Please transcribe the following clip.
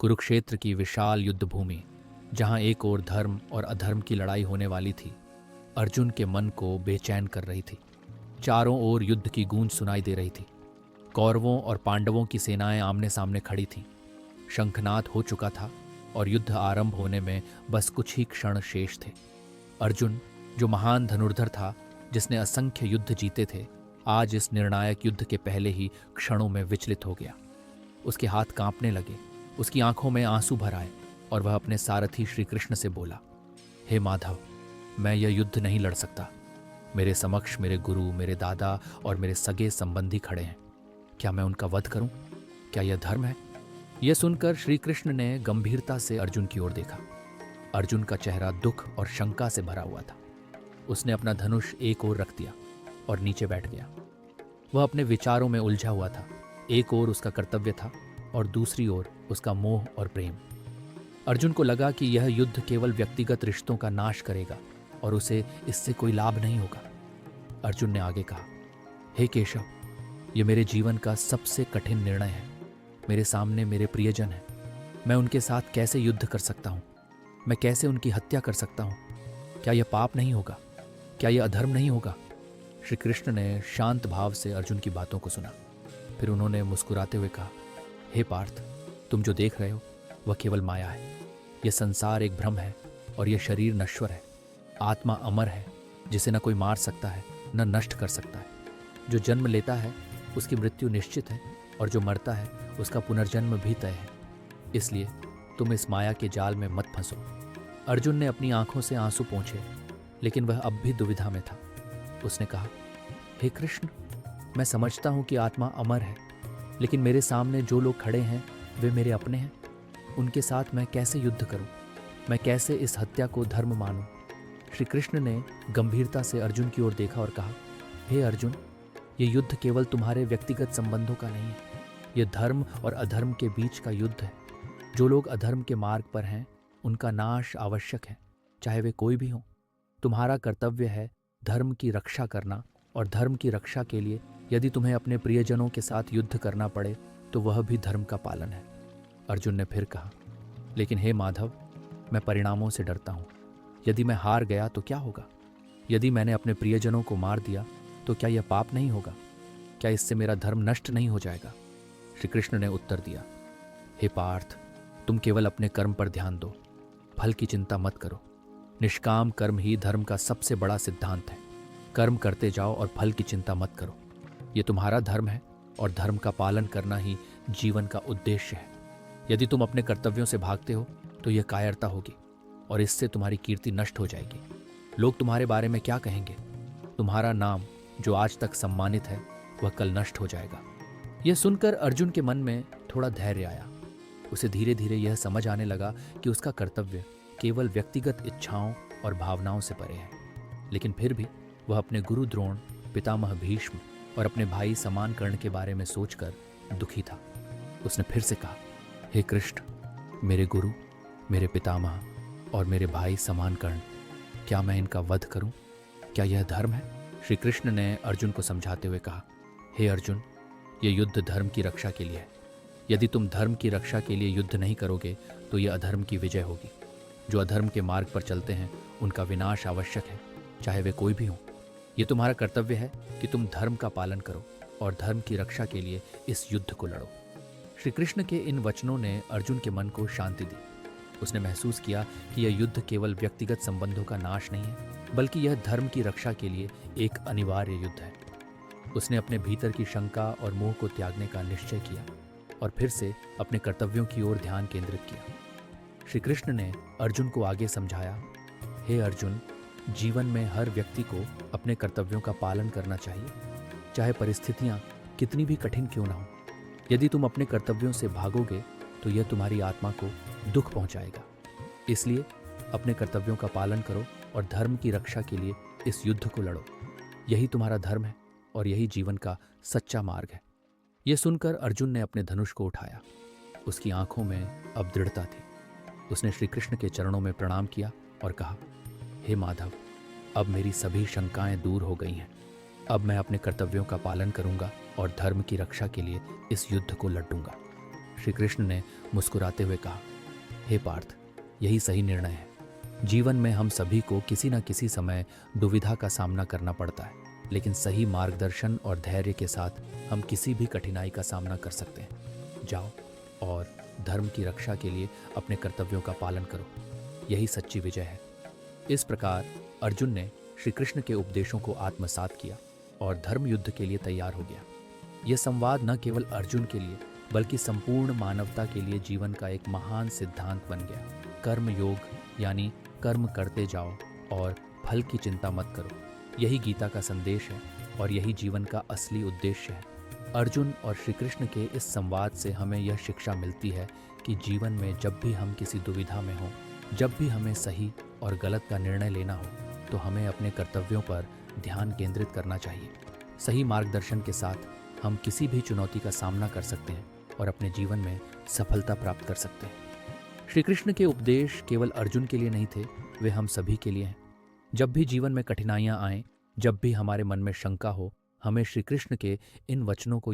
कुरुक्षेत्र की विशाल युद्ध भूमि, जहां एक ओर धर्म और अधर्म की लड़ाई होने वाली थी, अर्जुन के मन को बेचैन कर रही थी। चारों ओर युद्ध की गूंज सुनाई दे रही थी। कौरवों और पांडवों की सेनाएं आमने सामने खड़ी थीं। शंखनाद हो चुका था और युद्ध आरंभ होने में बस कुछ ही क्षण शेष थे। अर्जुन, जो महान धनुर्धर था, जिसने असंख्य युद्ध जीते थे, आज इस निर्णायक युद्ध के पहले ही क्षणों में विचलित हो गया। उसके हाथ कांपने लगे, उसकी आंखों में आंसू भर आए और वह अपने सारथी श्री कृष्ण से बोला, हे माधव, मैं यह युद्ध नहीं लड़ सकता। मेरे समक्ष मेरे गुरु, मेरे दादा और मेरे सगे संबंधी खड़े हैं। क्या मैं उनका वध करूं? क्या यह धर्म है? यह सुनकर श्री कृष्ण ने गंभीरता से अर्जुन की ओर देखा। अर्जुन का चेहरा दुख और शंका से भरा हुआ था। उसने अपना धनुष एक ओर रख दिया और नीचे बैठ गया। वह अपने विचारों में उलझा हुआ था। एक ओर उसका कर्तव्य था और दूसरी ओर उसका मोह और प्रेम। अर्जुन को लगा कि यह युद्ध केवल व्यक्तिगत रिश्तों का नाश करेगा और उसे इससे कोई लाभ नहीं होगा। अर्जुन ने आगे कहा, हे केशव, यह मेरे जीवन का सबसे कठिन निर्णय है। मेरे सामने मेरे प्रियजन हैं। मैं उनके साथ कैसे युद्ध कर सकता हूँ? मैं कैसे उनकी हत्या कर सकता हूँ? क्या यह पाप नहीं होगा? क्या यह अधर्म नहीं होगा? श्री कृष्ण ने शांत भाव से अर्जुन की बातों को सुना। फिर उन्होंने मुस्कुराते हुए कहा, हे पार्थ, तुम जो देख रहे हो वह केवल माया है। यह संसार एक भ्रम है और यह शरीर नश्वर है। आत्मा अमर है, जिसे न कोई मार सकता है न नष्ट कर सकता है। जो जन्म लेता है उसकी मृत्यु निश्चित है और जो मरता है उसका पुनर्जन्म भी तय है। इसलिए तुम इस माया के जाल में मत फंसो। अर्जुन ने अपनी आंखों से आंसू पोंछे, लेकिन वह अब भी दुविधा में था। उसने कहा, हे कृष्ण, मैं समझता हूं कि आत्मा अमर है, लेकिन मेरे सामने जो लोग खड़े हैं वे मेरे अपने हैं। उनके साथ मैं कैसे युद्ध करूं? मैं कैसे इस हत्या को धर्म मानूं? श्री कृष्ण ने गंभीरता से अर्जुन की ओर देखा और कहा, हे अर्जुन, ये युद्ध केवल तुम्हारे व्यक्तिगत संबंधों का नहीं है। यह धर्म और अधर्म के बीच का युद्ध है। जो लोग अधर्म के मार्ग पर हैं उनका नाश आवश्यक है, चाहे वे कोई भी हों। तुम्हारा कर्तव्य है धर्म की रक्षा करना, और धर्म की रक्षा के लिए यदि तुम्हें अपने प्रियजनों के साथ युद्ध करना पड़े तो वह भी धर्म का पालन है। अर्जुन ने फिर कहा, लेकिन हे माधव, मैं परिणामों से डरता हूं। यदि मैं हार गया तो क्या होगा? यदि मैंने अपने प्रियजनों को मार दिया तो क्या यह पाप नहीं होगा? क्या इससे मेरा धर्म नष्ट नहीं हो जाएगा? श्री कृष्ण ने उत्तर दिया, हे पार्थ, तुम केवल अपने कर्म पर ध्यान दो। फल की चिंता मत करो। निष्काम कर्म ही धर्म का सबसे बड़ा सिद्धांत है। कर्म करते जाओ और फल की चिंता मत करो। यह तुम्हारा धर्म है और धर्म का पालन करना ही जीवन का उद्देश्य है। यदि तुम अपने कर्तव्यों से भागते हो तो यह कायरता होगी और इससे तुम्हारी कीर्ति नष्ट हो जाएगी। लोग तुम्हारे बारे में क्या कहेंगे? तुम्हारा नाम जो आज तक सम्मानित है वह कल नष्ट हो जाएगा। यह सुनकर अर्जुन के मन में थोड़ा धैर्य आया। उसे धीरे धीरे यह समझ आने लगा कि उसका कर्तव्य केवल व्यक्तिगत इच्छाओं और भावनाओं से परे है। लेकिन फिर भी वह अपने गुरु द्रोण, पितामह भीष्म और अपने भाई समान कर्ण के बारे में सोचकर दुखी था। उसने फिर से कहा, हे कृष्ण, मेरे गुरु, मेरे पितामह और मेरे भाई समान कर्ण, क्या मैं इनका वध करूं? क्या यह धर्म है? श्री कृष्ण ने अर्जुन को समझाते हुए कहा, हे अर्जुन, यह युद्ध धर्म की रक्षा के लिए है। यदि तुम धर्म की रक्षा के लिए युद्ध नहीं करोगे तो यह अधर्म की विजय होगी। जो अधर्म के मार्ग पर चलते हैं उनका विनाश आवश्यक है, चाहे वे कोई भी हों। यह तुम्हारा कर्तव्य है कि तुम धर्म का पालन करो और धर्म की रक्षा के लिए इस युद्ध को लड़ो। श्री कृष्ण के इन वचनों ने अर्जुन के मन को शांति दी। उसने महसूस किया कि यह युद्ध केवल व्यक्तिगत संबंधों का नाश नहीं है, बल्कि यह धर्म की रक्षा के लिए एक अनिवार्य युद्ध है। उसने अपने भीतर की शंका और मोह को त्यागने का निश्चय किया और फिर से अपने कर्तव्यों की ओर ध्यान केंद्रित किया। श्री कृष्ण ने अर्जुन को आगे समझाया, हे अर्जुन, जीवन में हर व्यक्ति को अपने कर्तव्यों का पालन करना चाहिए, चाहे परिस्थितियां कितनी भी कठिन क्यों ना हो। यदि तुम अपने कर्तव्यों से भागोगे तो यह तुम्हारी आत्मा को दुख पहुंचाएगा। इसलिए अपने कर्तव्यों का पालन करो और धर्म की रक्षा के लिए इस युद्ध को लड़ो। यही तुम्हारा धर्म है और यही जीवन का सच्चा मार्ग है। यह सुनकर अर्जुन ने अपने धनुष को उठाया। उसकी आंखों में अब दृढ़ता थी। उसने श्री कृष्ण के चरणों में प्रणाम किया और कहा, हे माधव, अब मेरी सभी शंकाएं दूर हो गई हैं। अब मैं अपने कर्तव्यों का पालन करूंगा और धर्म की रक्षा के लिए इस युद्ध को लड़ूंगा। श्री कृष्ण ने मुस्कुराते हुए कहा, हे पार्थ, यही सही निर्णय है। जीवन में हम सभी को किसी न किसी समय दुविधा का सामना करना पड़ता है, लेकिन सही मार्गदर्शन और धैर्य के साथ हम किसी भी कठिनाई का सामना कर सकते हैं। जाओ और धर्म की रक्षा के लिए अपने कर्तव्यों का पालन करो, यही सच्ची विजय है। इस प्रकार अर्जुन ने श्री कृष्ण के उपदेशों को आत्मसात किया और धर्म युद्ध के लिए तैयार हो गया। यह संवाद न केवल अर्जुन के लिए बल्कि संपूर्ण मानवता के लिए जीवन का एक महान सिद्धांत बन गया। कर्म योग यानी कर्म करते जाओ और फल की चिंता मत करो, यही गीता का संदेश है और यही जीवन का असली उद्देश्य है। अर्जुन और श्री कृष्ण के इस संवाद से हमें यह शिक्षा मिलती है कि जीवन में जब भी हम किसी दुविधा में हों, जब भी हमें सही और गलत का निर्णय लेना हो, तो हमें अपने कर्तव्यों पर ध्यान केंद्रित करना चाहिए। सही मार्गदर्शन के साथ हम किसी भी चुनौती का सामना कर सकते हैं और अपने जीवन में सफलता प्राप्त कर सकते हैं। श्री कृष्ण के उपदेश केवल अर्जुन के लिए नहीं थे, वे हम सभी के लिए हैं। जब भी जीवन में कठिनाइयां आएं, जब भी हमारे मन में शंका हो, हमें श्री कृष्ण के इन वचनों को